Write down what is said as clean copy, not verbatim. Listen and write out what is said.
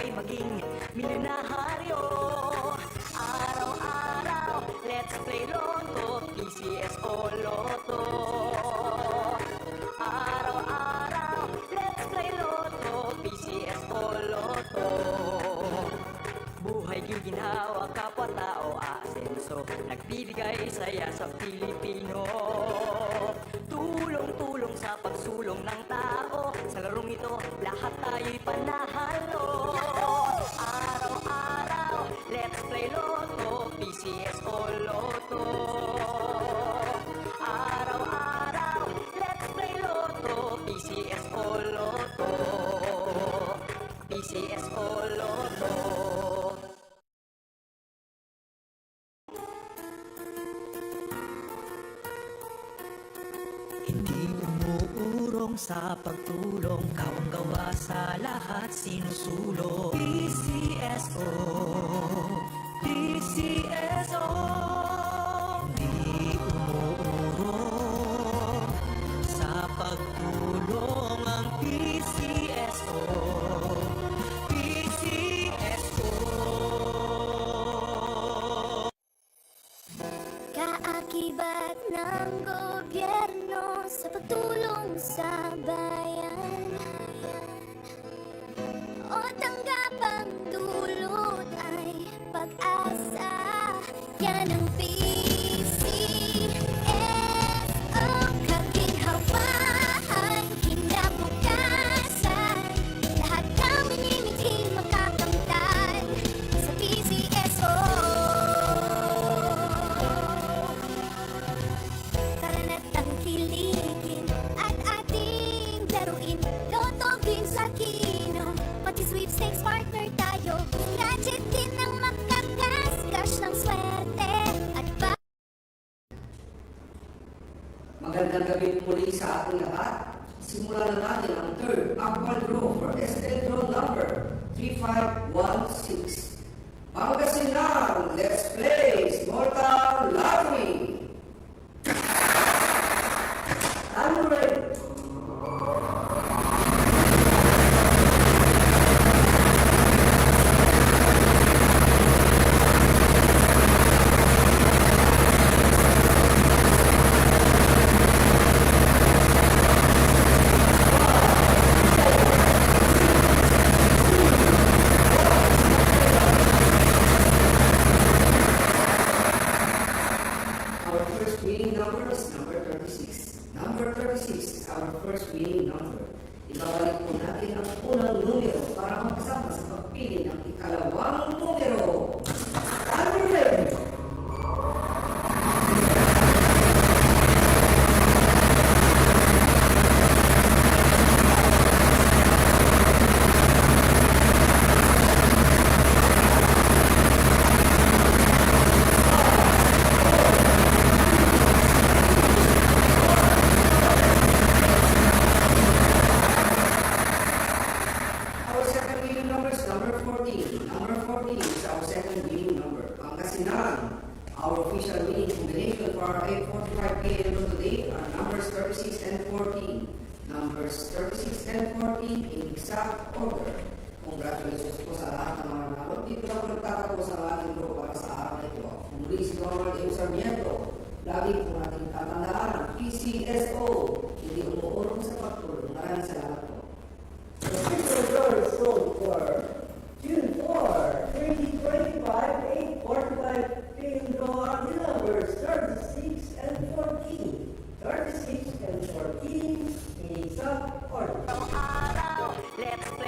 ay maging milyonaryo. Araw-araw, let's play Lotto, PCS o Lotto. Araw-araw, let's play Lotto, PCS o Lotto. Buhay giginhawa, kapwa-tao aasenso, nagbibigay saya sa Pilipino. Tulong-tulong sa pagsulong ng tao, sa larong ito lahat tayo'y panahalo. Araw-araw, let's play Lotto, PCS o Lotto. Araw-araw, let's play Lotto, PCS o Lotto. PCS o Lotto. Hindi umuurong sa pagtulong, kawang-gawa sa lahat sinusulong. PCSO, PCSO. Hindi umuurong sa pagtulong ang PCSO, PCSO. Kaakibat ng gobyerno sa pagtulong sa bayan, o tanggapang dulot ay pag-asa. Yan ang PCSO, kaginhawaan, kinabukasan. Lahat ng minimiting makakamtan sa PCSO. Tara na't tangkilikin at ating laruin Lotto, Beans, Aquino, pati sweepstakes partner tayo. Gadget din ang makagasgas ng swerte at ba... Magandang gabi muli sa ating lahat. Simulan na natin ang third Akbal Draw for SL Draw number 3516. Pangasinan, let's play Small Town Lottery. Are you ready? Our first winning number is number 36. Number 36 is our first winning number. Ibabalik po natin ang unang numero para magkasama sa pagpili ng ikalawang numero. Are you ready? Our second winning number is number 14. Number 14 is our second winning number. Pangasinan, our official winning combination for our 8:45 p.m. today are numbers 36 and 14. Numbers 36 and 14 in exact order. Congratulations po sa lahat ng mga nanalo. Dito lang nagtatapos ang ating group para sa araw na ito. Muli si Donald M. Sarmiento. Lagi po natin tatandaan ang PCSO. Hindi umuurong sa pagtulong. Maraming salamat po. The official draw is sold for June 4, 2025, 8:45 p.m. draw on the numbers 36 and 14. 36 and 14 in exact order. Araw-araw, let's play